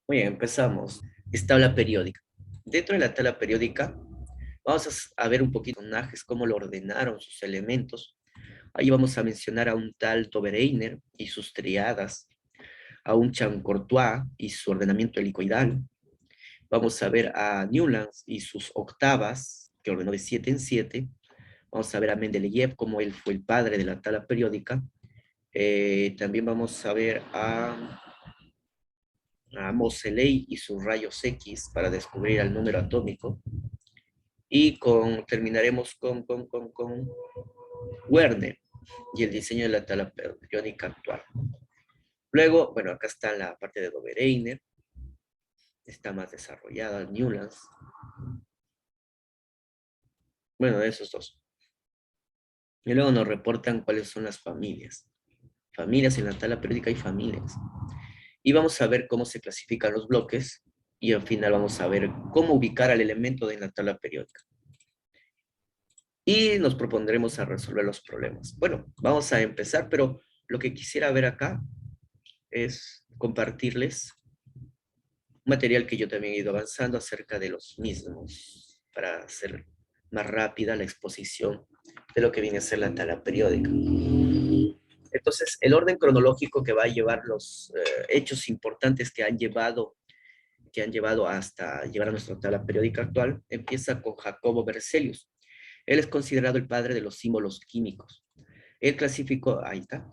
Muy bien, empezamos. Es tabla periódica. Dentro de la tabla periódica vamos a ver un poquito personajes, cómo lo ordenaron sus elementos. Ahí vamos a mencionar a un tal Tobereiner y sus triadas, a un Chamcortois y su ordenamiento helicoidal. Vamos a ver a Newlands y sus octavas, que ordenó de 7 en 7. Vamos a ver a Mendeleev, como él fue el padre de la tabla periódica. También vamos a ver a Moseley y sus rayos X para descubrir el número atómico. Y terminaremos con Werner y el diseño de la tabla periódica actual. Luego, bueno, acá está la parte de Dobereiner, está más desarrollada, Newlands. Bueno, de esos dos. Y luego nos reportan cuáles son las familias. Familias, en la tabla periódica hay familias. Y vamos a ver cómo se clasifican los bloques y al final vamos a ver cómo ubicar al elemento en la tabla periódica. Y nos propondremos a resolver los problemas. Bueno, vamos a empezar, pero lo que quisiera ver acá es compartirles un material que yo también he ido avanzando acerca de los mismos para hacer más rápida la exposición de lo que viene a ser la tabla periódica. Entonces, el orden cronológico que va a llevar los hechos importantes que han llevado hasta llegar a nuestra tabla periódica actual empieza con Jacobo Berzelius. Él es considerado el padre de los símbolos químicos. Él clasificó, ahí está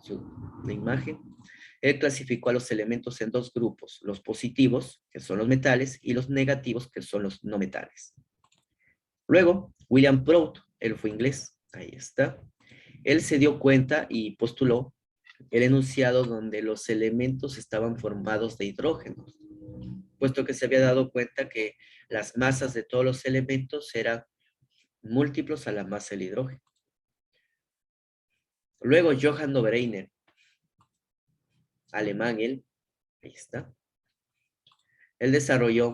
la imagen, él clasificó a los elementos en dos grupos, los positivos, que son los metales, y los negativos, que son los no metales. Luego, William Prout, él fue inglés, ahí está. Él se dio cuenta y postuló el enunciado donde los elementos estaban formados de hidrógenos, puesto que se había dado cuenta que las masas de todos los elementos eran múltiplos a la masa del hidrógeno. Luego, Johann Dobereiner, alemán, ahí está. Él desarrolló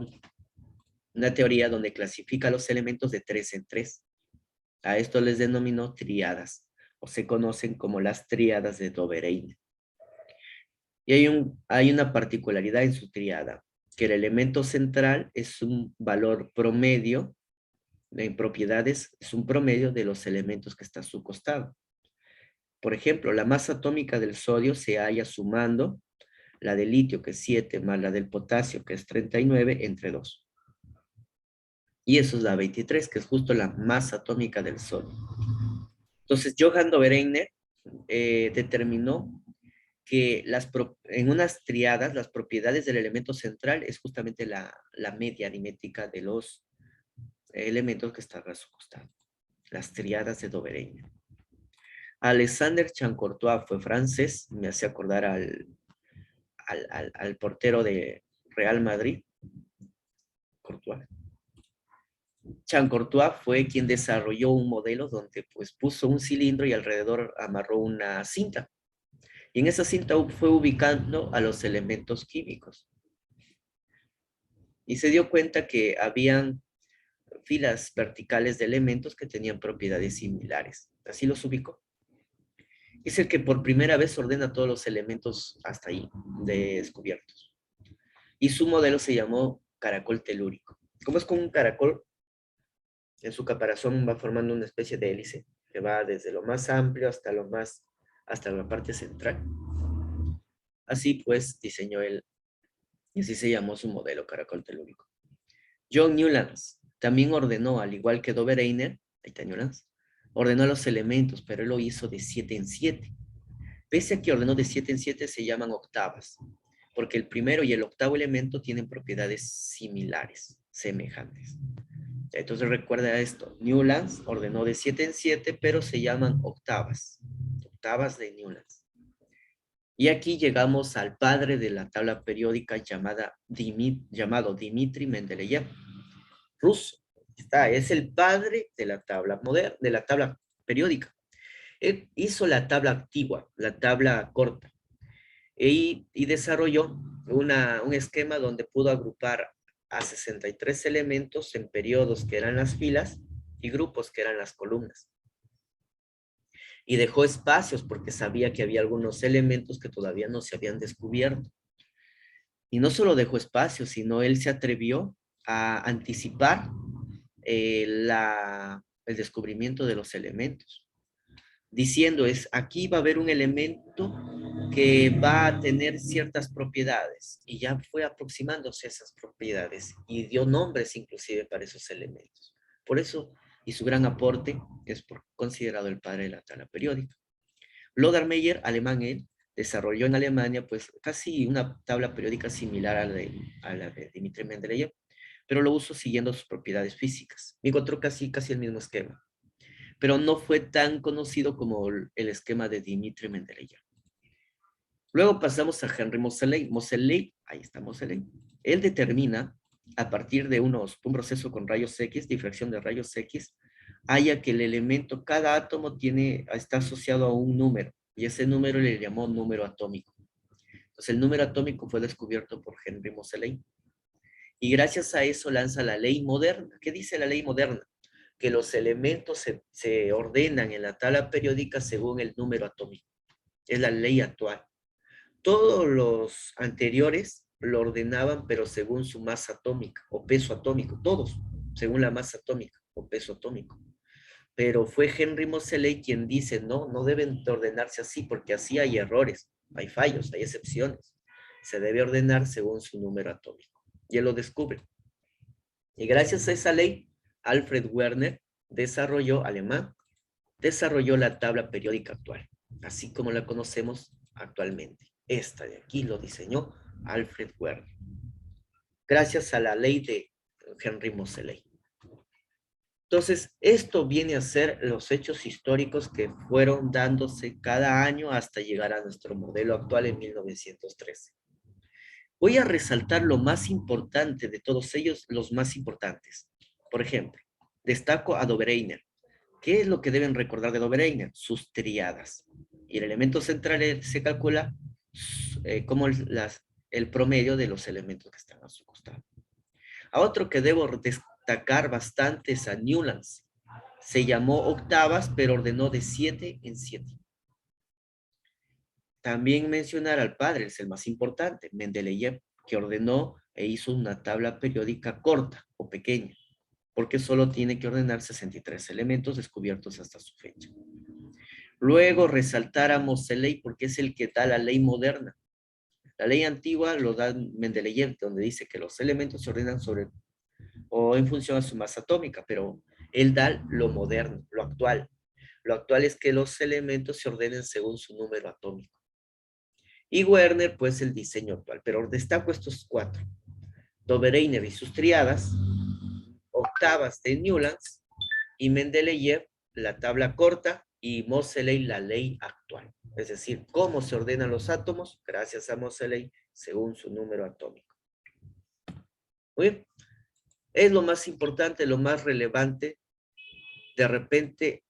una teoría donde clasifica los elementos de 3 en 3. A esto les denominó tríadas, o se conocen como las tríadas de Dobereiner. Y hay una particularidad en su tríada, que el elemento central es un valor promedio, en propiedades, es un promedio de los elementos que está a su costado. Por ejemplo, la masa atómica del sodio se halla sumando la del litio, que es 7, más la del potasio, que es 39, entre 2. Y eso es la 23, que es justo la masa atómica del sodio. Entonces, Johann Dobereiner determinó que en unas triadas, las propiedades del elemento central es justamente la media aritmética de los elementos que están a su costado. Las triadas de Dobereiner. Alexander Chamcortois fue francés, me hace acordar al portero de Real Madrid, Courtois. Chamcortois fue quien desarrolló un modelo donde pues puso un cilindro y alrededor amarró una cinta. Y en esa cinta fue ubicando a los elementos químicos. Y se dio cuenta que habían filas verticales de elementos que tenían propiedades similares. Así los ubicó. Es el que por primera vez ordena todos los elementos hasta ahí descubiertos. Y su modelo se llamó caracol telúrico. Como es como un caracol, en su caparazón va formando una especie de hélice que va desde lo más amplio hasta la parte central. Así pues diseñó él, y así se llamó su modelo caracol telúrico. John Newlands también ordenó, al igual que Dobereiner, ahí está Newlands, ordenó los elementos, pero él lo hizo de 7 en 7. Pese a que ordenó de 7 en 7, se llaman octavas, porque el primero y el octavo elemento tienen propiedades similares, semejantes. Entonces recuerda esto, Newlands ordenó de 7 en 7, pero se llaman octavas, octavas de Newlands. Y aquí llegamos al padre de la tabla periódica llamado Dmitri Mendeleev, ruso. Es el padre de la tabla moderna, de la tabla periódica. Él hizo la tabla antigua, la tabla corta, y desarrolló un esquema donde pudo agrupar a 63 elementos en periodos que eran las filas y grupos que eran las columnas. Y dejó espacios porque sabía que había algunos elementos que todavía no se habían descubierto. Y no solo dejó espacio, sino él se atrevió a anticipar el descubrimiento de los elementos, diciendo aquí va a haber un elemento que va a tener ciertas propiedades, y ya fue aproximándose a esas propiedades y dio nombres inclusive para esos elementos. Por eso, y su gran aporte, es considerado el padre de la tabla periódica. Lothar Meyer, alemán él, desarrolló en Alemania pues casi una tabla periódica similar a la de Dmitri Mendeleev, pero lo usó siguiendo sus propiedades físicas. Encontró casi el mismo esquema, pero no fue tan conocido como el esquema de Dmitri Mendeleev. Luego pasamos a Henry Moseley. Moseley, ahí está Moseley. Él determina, a partir de un proceso con rayos X, difracción de rayos X, haya que el elemento, cada átomo está asociado a un número, y ese número le llamó número atómico. Entonces el número atómico fue descubierto por Henry Moseley. Y gracias a eso lanza la ley moderna. ¿Qué dice la ley moderna? Que los elementos se ordenan en la tabla periódica según el número atómico. Es la ley actual. Todos los anteriores lo ordenaban, pero según su masa atómica o peso atómico, todos, según la masa atómica o peso atómico. Pero fue Henry Moseley quien dice, no deben ordenarse así, porque así hay errores, hay fallos, hay excepciones. Se debe ordenar según su número atómico. Y él lo descubre. Y gracias a esa ley, Alfred Werner alemán, desarrolló la tabla periódica actual, así como la conocemos actualmente. Esta de aquí lo diseñó Alfred Werner, gracias a la ley de Henry Moseley. Entonces, esto viene a ser los hechos históricos que fueron dándose cada año hasta llegar a nuestro modelo actual en 1913. Voy a resaltar lo más importante de todos ellos, los más importantes. Por ejemplo, destaco a Dobereiner. ¿Qué es lo que deben recordar de Dobereiner? Sus triadas. Y el elemento central se calcula como el promedio de los elementos que están a su costado. A otro que debo destacar bastante es a Newlands. Se llamó octavas, pero ordenó de 7 en 7. También mencionar al padre, es el más importante, Mendeleev, que ordenó e hizo una tabla periódica corta o pequeña, porque solo tiene que ordenar 63 elementos descubiertos hasta su fecha. Luego resaltar a Moseley porque es el que da la ley moderna. La ley antigua lo da Mendeleev, donde dice que los elementos se ordenan o en función a su masa atómica, pero él da lo moderno, lo actual. Lo actual es que los elementos se ordenen según su número atómico. Y Werner, pues el diseño actual. Pero destaco estos 4. Dobereiner y sus triadas, octavas de Newlands, y Mendeleev, la tabla corta, y Moseley, la ley actual. Es decir, cómo se ordenan los átomos, gracias a Moseley, según su número atómico. Muy bien. Es lo más importante, lo más relevante. De repente,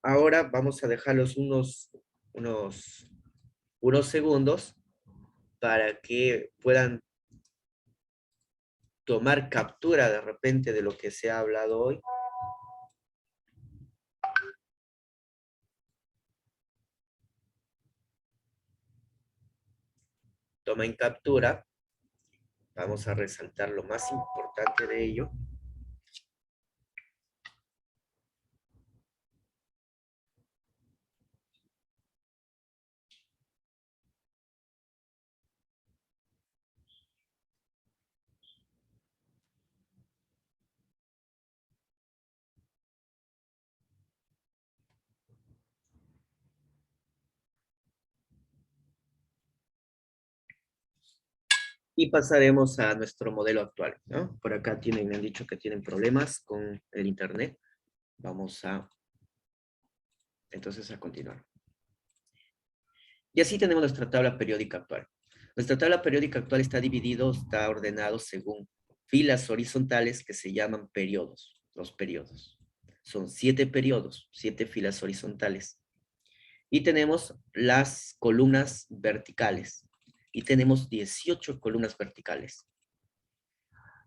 ahora vamos a dejarlos unos segundos para que puedan tomar captura de repente de lo que se ha hablado hoy. Toma en captura. Vamos a resaltar lo más importante de ello. Y pasaremos a nuestro modelo actual, ¿no? Por acá me han dicho que tienen problemas con el internet. Vamos entonces a continuar. Y así tenemos nuestra tabla periódica actual. Nuestra tabla periódica actual está ordenado según filas horizontales que se llaman periodos, los periodos. Son 7 periodos, 7 filas horizontales. Y tenemos las columnas verticales. Y tenemos 18 columnas verticales.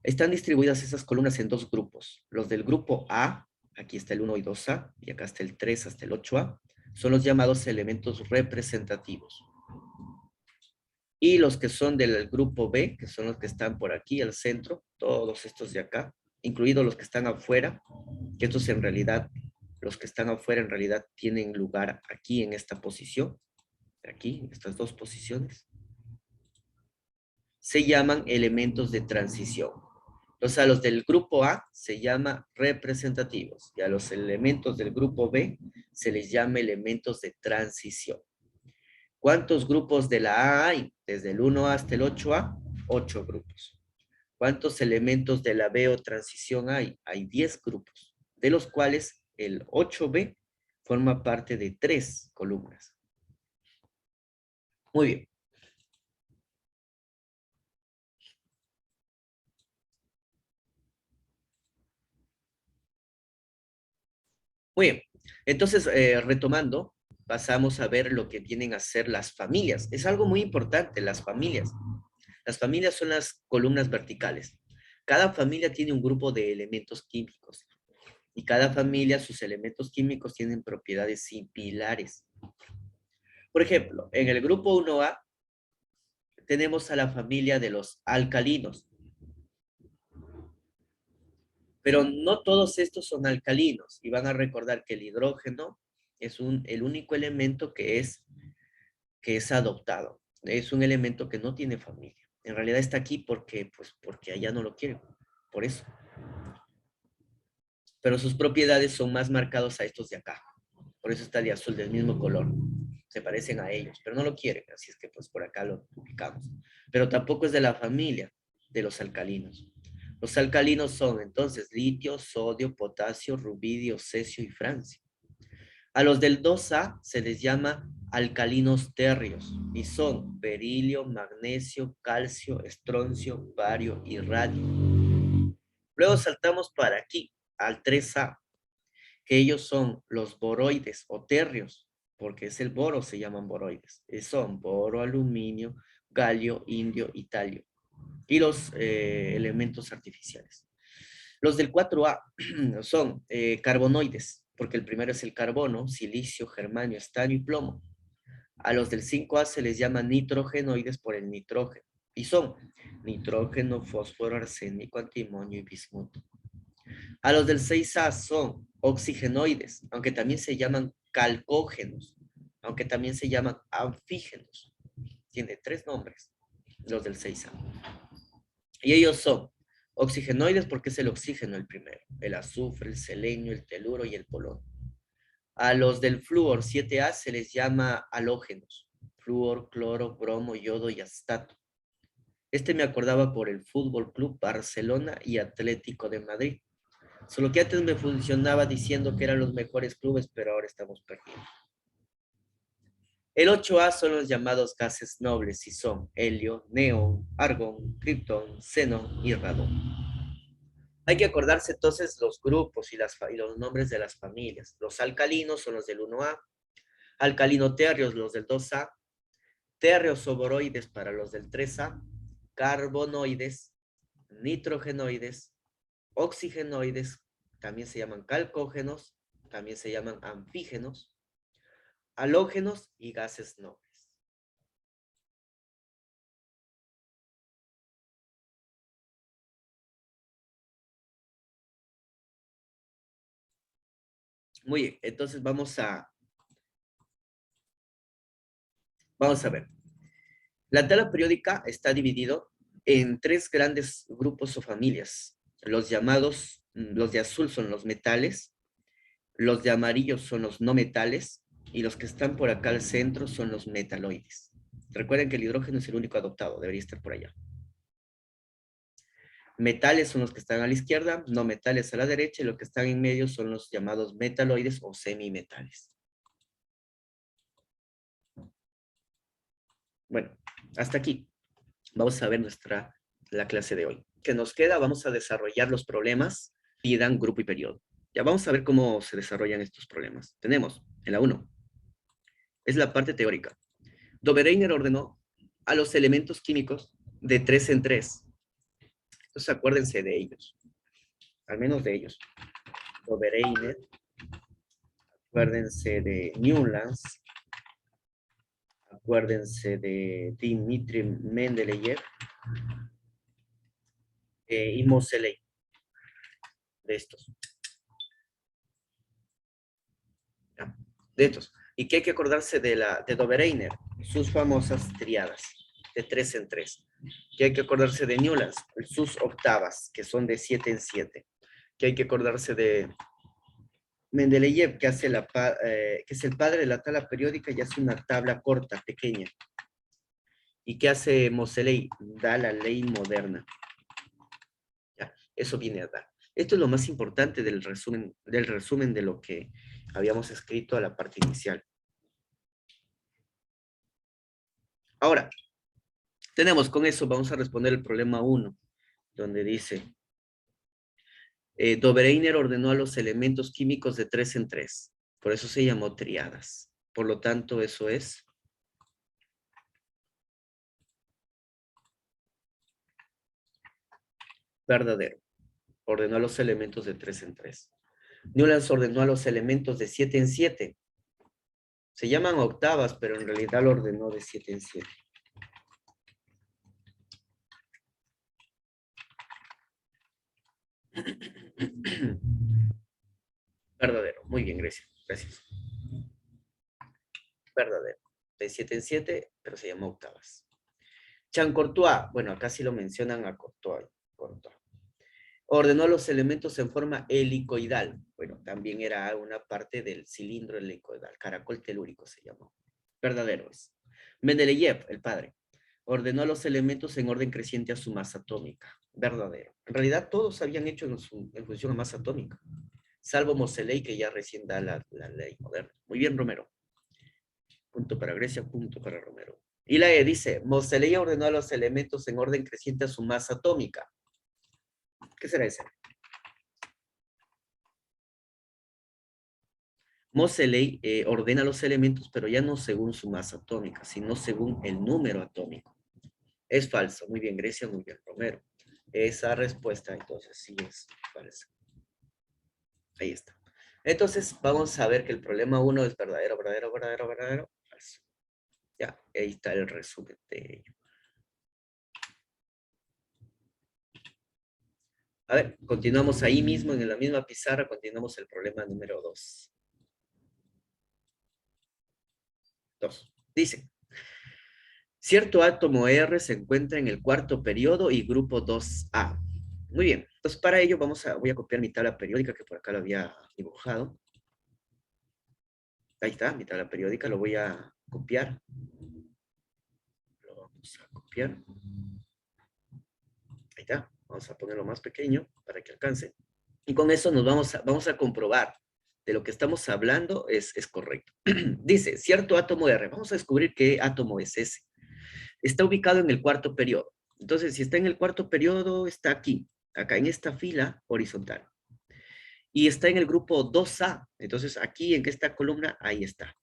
Están distribuidas esas columnas en 2 grupos. Los del grupo A, aquí está el 1 y 2A, y acá está el 3 hasta el 8A, son los llamados elementos representativos. Y los que son del grupo B, que son los que están por aquí al centro, todos estos de acá, incluidos los que están afuera, que estos en realidad, los que están afuera en realidad tienen lugar aquí en esta posición, aquí, en estas dos posiciones, se llaman elementos de transición. Entonces, a los del grupo A se llama representativos y a los elementos del grupo B se les llama elementos de transición. ¿Cuántos grupos de la A hay? Desde el 1A hasta el 8A, 8 grupos. ¿Cuántos elementos de la B o transición hay? Hay 10 grupos, de los cuales el 8B forma parte de 3 columnas. Muy bien. Muy bien. Entonces, retomando, pasamos a ver lo que vienen a ser las familias. Es algo muy importante, las familias. Las familias son las columnas verticales. Cada familia tiene un grupo de elementos químicos y cada familia, sus elementos químicos tienen propiedades similares. Por ejemplo, en el grupo 1A tenemos a la familia de los alcalinos, pero no todos estos son alcalinos y van a recordar que el hidrógeno es el único elemento que es adoptado. Es un elemento que no tiene familia. En realidad está aquí porque allá no lo quieren. Por eso. Pero sus propiedades son más marcados a estos de acá. Por eso está de azul del mismo color. Se parecen a ellos, pero no lo quieren. Así es que pues por acá lo ubicamos. Pero tampoco es de la familia de los alcalinos. Los alcalinos son entonces litio, sodio, potasio, rubidio, cesio y francio. A los del 2A se les llama alcalinos térreos y son berilio, magnesio, calcio, estroncio, bario y radio. Luego saltamos para aquí, al 3A, que ellos son los boroides o térreos, porque es el boro, se llaman boroides. Son boro, aluminio, galio, indio y talio. Y los elementos artificiales. Los del 4A son carbonoides, porque el primero es el carbono, silicio, germanio, estaño y plomo. A los del 5A se les llama nitrogenoides por el nitrógeno. Y son nitrógeno, fósforo, arsénico, antimonio y bismuto. A los del 6A son oxigenoides, aunque también se llaman calcógenos, aunque también se llaman anfígenos. Tiene 3 nombres, los del 6A. Y ellos son oxigenoides porque es el oxígeno el primero, el azufre, el selenio, el teluro y el polonio. A los del flúor 7A se les llama halógenos, flúor, cloro, bromo, yodo y astato. Este me acordaba por el Fútbol Club Barcelona y Atlético de Madrid. Solo que antes me funcionaba diciendo que eran los mejores clubes, pero ahora estamos perdiendo. El 8A son los llamados gases nobles y son helio, neón, argón, criptón, xenón y radón. Hay que acordarse entonces los grupos y los nombres de las familias. Los alcalinos son los del 1A, alcalinoterrios los del 2A, térreos soboroides para los del 3A, carbonoides, nitrogenoides, oxigenoides, también se llaman calcógenos, también se llaman anfígenos, halógenos y gases nobles. Muy bien, entonces vamos a ver. La tabla periódica está dividido en 3 grandes grupos o familias. Los llamados, los de azul son los metales, los de amarillo son los no metales y los que están por acá al centro son los metaloides. Recuerden que el hidrógeno es el único adoptado, debería estar por allá. Metales son los que están a la izquierda, no metales a la derecha, y los que están en medio son los llamados metaloides o semimetales. Bueno, hasta aquí. Vamos a ver la clase de hoy. ¿Qué nos queda? Vamos a desarrollar los problemas, dan grupo y periodo. Ya vamos a ver cómo se desarrollan estos problemas. Tenemos en la 1. Es la parte teórica. Dobereiner ordenó a los elementos químicos de 3 en 3. Entonces acuérdense de ellos. Al menos de ellos. Dobereiner. Acuérdense de Newlands. Acuérdense de Dmitri Mendeleev y Moseley, de estos. ¿Ya? De estos. Y que hay que acordarse de Dobereiner, sus famosas triadas, de 3 en 3. Que hay que acordarse de Newlands, sus octavas, que son de 7 en 7. Que hay que acordarse de Mendeleev, que es el padre de la tabla periódica y hace una tabla corta, pequeña. ¿Y qué hace Moseley? Da la ley moderna. ¿Ya? Eso viene a dar. Esto es lo más importante del resumen de lo que habíamos escrito a la parte inicial. Ahora, tenemos con eso, vamos a responder el problema 1, donde dice, Dobereiner ordenó a los elementos químicos de 3 en 3. Por eso se llamó triadas. Por lo tanto, eso es verdadero. Ordenó a los elementos de 3 en 3. Newlands ordenó a los elementos de 7 en 7. Se llaman octavas, pero en realidad lo ordenó de 7 en 7. Verdadero. Muy bien, Grecia. Gracias. Verdadero. De 7 en 7, pero se llama octavas. Chancortois. Bueno, acá sí lo mencionan a Courtois. Ordenó los elementos en forma helicoidal. Bueno, también era una parte del cilindro helicoidal. Caracol telúrico se llamó. Verdadero es. Mendeleev, el padre, ordenó los elementos en orden creciente a su masa atómica. Verdadero. En realidad todos habían hecho en función a masa atómica. Salvo Moseley, que ya recién da la ley moderna. Muy bien, Romero. Punto para Grecia, punto para Romero. Y la E dice, Moseley ordenó a los elementos en orden creciente a su masa atómica. ¿Qué será ese? Moseley ordena los elementos, pero ya no según su masa atómica, sino según el número atómico. Es falso. Muy bien, Grecia, muy bien, Romero. Esa respuesta, entonces, sí es falsa. Ahí está. Entonces, vamos a ver que el problema 1 es verdadero, verdadero, verdadero, verdadero, falso. Ya, ahí está el resumen de ello. A ver, continuamos ahí mismo, en la misma pizarra, continuamos el problema número 2. Dice, cierto átomo R se encuentra en el cuarto periodo y grupo 2A. Muy bien, entonces para ello voy a copiar mi tabla periódica, que por acá lo había dibujado. Ahí está, mi tabla periódica, lo voy a copiar. Lo vamos a copiar. Ahí está, vamos a ponerlo más pequeño para que alcance. Y con eso vamos a comprobar de lo que estamos hablando es correcto. Dice, cierto átomo R, vamos a descubrir qué átomo es ese. Está ubicado en el cuarto periodo. Entonces, si está en el cuarto periodo, está aquí, acá en esta fila horizontal. Y está en el grupo 2A. Entonces, aquí en esta columna, ahí está.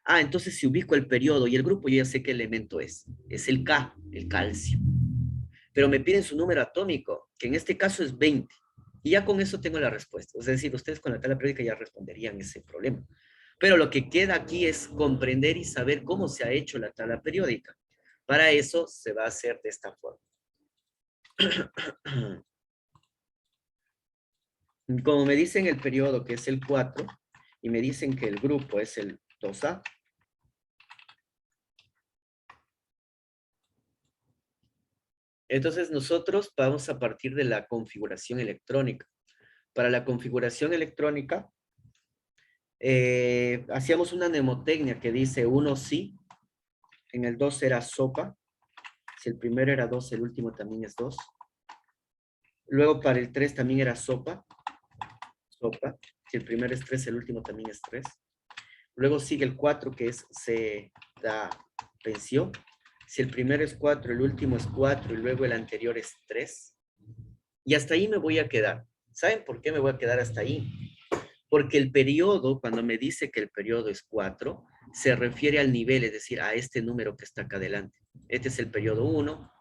Ah, entonces si ubico el periodo y el grupo, yo ya sé qué elemento es. Es el K, el calcio. Pero me piden su número atómico, que en este caso es 20. Y ya con eso tengo la respuesta. Es decir, ustedes con la tabla periódica ya responderían ese problema. Pero lo que queda aquí es comprender y saber cómo se ha hecho la tabla periódica. Para eso se va a hacer de esta forma. Como me dicen el periodo, que es el 4, y me dicen que el grupo es el 2A, entonces nosotros vamos a partir de la configuración electrónica. Para la configuración electrónica, hacíamos una mnemotecnia que dice 1 sí, en el 2 era sopa, si el primero era 2, el último también es 2. Luego para el 3 también era sopa, sopa, si el primero es 3, el último también es 3. Luego sigue el 4, que es se da venció. Si el primero es 4, el último es 4 y luego el anterior es 3. Y hasta ahí me voy a quedar. ¿Saben por qué me voy a quedar hasta ahí? Porque el periodo, cuando me dice que el periodo es 4, se refiere al nivel, es decir, a este número que está acá adelante. Este es el periodo 1,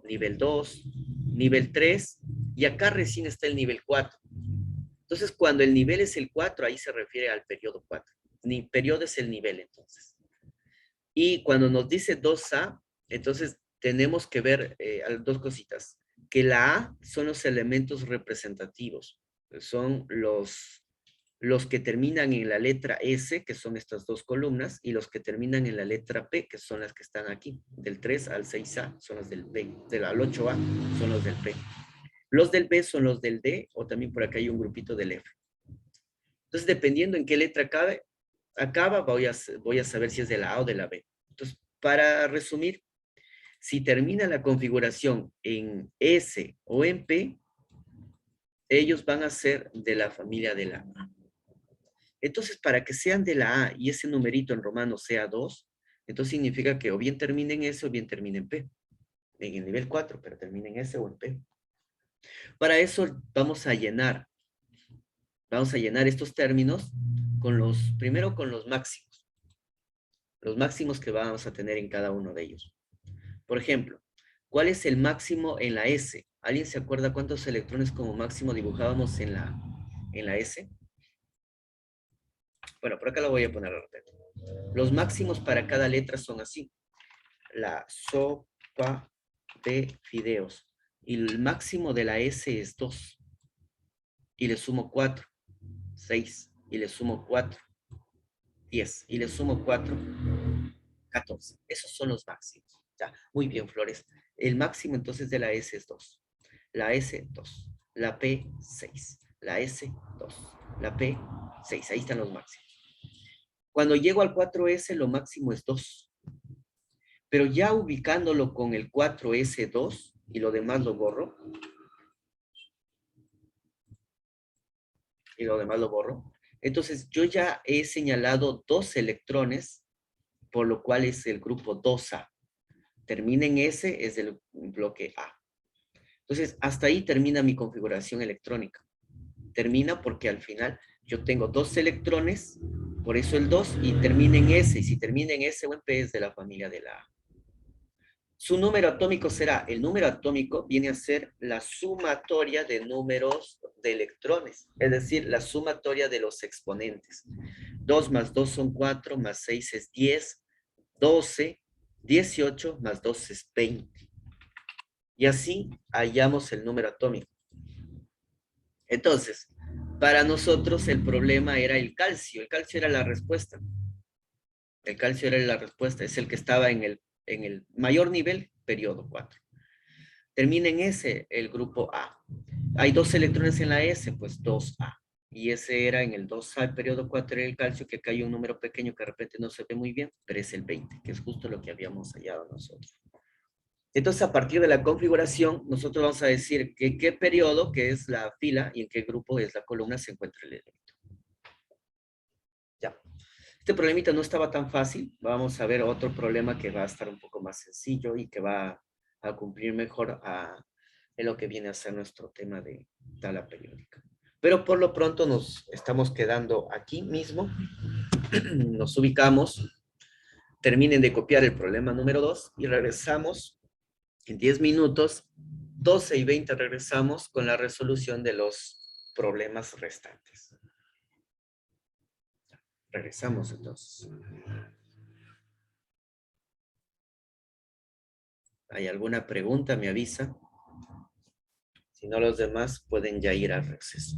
nivel 2, nivel 3, y acá recién está el nivel 4. Entonces, cuando el nivel es el 4, ahí se refiere al periodo 4. Ni periodo es el nivel, entonces. Y cuando nos dice 2A, entonces tenemos que ver dos cositas. Que la A son los elementos representativos. Son los que terminan en la letra S, que son estas dos columnas, y los que terminan en la letra P, que son las que están aquí. Del 3 al 6A son las del P. Al 8A son los del P. Los del B son los del D, o también por acá hay un grupito del F. Entonces, dependiendo en qué letra acaba, voy a saber si es de la A o de la B. Entonces, para resumir, si termina la configuración en S o en P, ellos van a ser de la familia de la A. Entonces, para que sean de la A y ese numerito en romano sea 2, entonces significa que o bien termine en S o bien termine en P. En el nivel 4, pero termine en S o en P. Para eso vamos a llenar estos términos primero con los máximos que vamos a tener en cada uno de ellos. Por ejemplo, ¿cuál es el máximo en la S? ¿Alguien se acuerda cuántos electrones como máximo dibujábamos en la S? Bueno, por acá lo voy a poner al repente. Los máximos para cada letra son así. La sopa de fideos. Y el máximo de la S es 2. Y le sumo 4. 6. Y le sumo 4. 10. Y le sumo 4. 14. Esos son los máximos. Ya, muy bien, Flores. El máximo entonces de la S es 2. La S, 2. La P, 6. La S, 2. La P, 6. Ahí están los máximos. Cuando llego al 4S, lo máximo es 2. Pero ya ubicándolo con el 4S2 y lo demás lo borro. Entonces, yo ya he señalado 2 electrones, por lo cual es el grupo 2A. Termina en S, es del bloque A. Entonces, hasta ahí termina mi configuración electrónica. Termina porque al final yo tengo 2 electrones, por eso el 2, y termina en S. Y si termina en S o en P es de la familia de la A. Su número atómico será, el número atómico viene a ser la sumatoria de números de electrones, es decir, la sumatoria de los exponentes. 2 más 2 son 4, más 6 es 10, 12, 18, más 2 es 20. Y así hallamos el número atómico. Entonces, para nosotros el problema era el calcio era la respuesta. El calcio era la respuesta, es el que estaba en el mayor nivel, periodo 4. Termina en S el grupo A. Hay 2 electrones en la S, pues 2A. Y ese era en el 2A, el periodo 4 era el calcio, que acá hay un número pequeño que de repente no se ve muy bien, pero es el 20, que es justo lo que habíamos hallado nosotros. Entonces, a partir de la configuración, nosotros vamos a decir que qué periodo, que es la fila, y en qué grupo es la columna, se encuentra el elemento. Ya. Este problemita no estaba tan fácil. Vamos a ver otro problema que va a estar un poco más sencillo y que va a cumplir mejor en lo que viene a ser nuestro tema de tabla periódica. Pero por lo pronto nos estamos quedando aquí mismo. Nos ubicamos. Terminen de copiar el problema número 2 y regresamos en 10 minutos. 12:20 regresamos con la resolución de los problemas restantes. Regresamos entonces. ¿Hay alguna pregunta? Me avisa. Si no, los demás pueden ya ir al receso.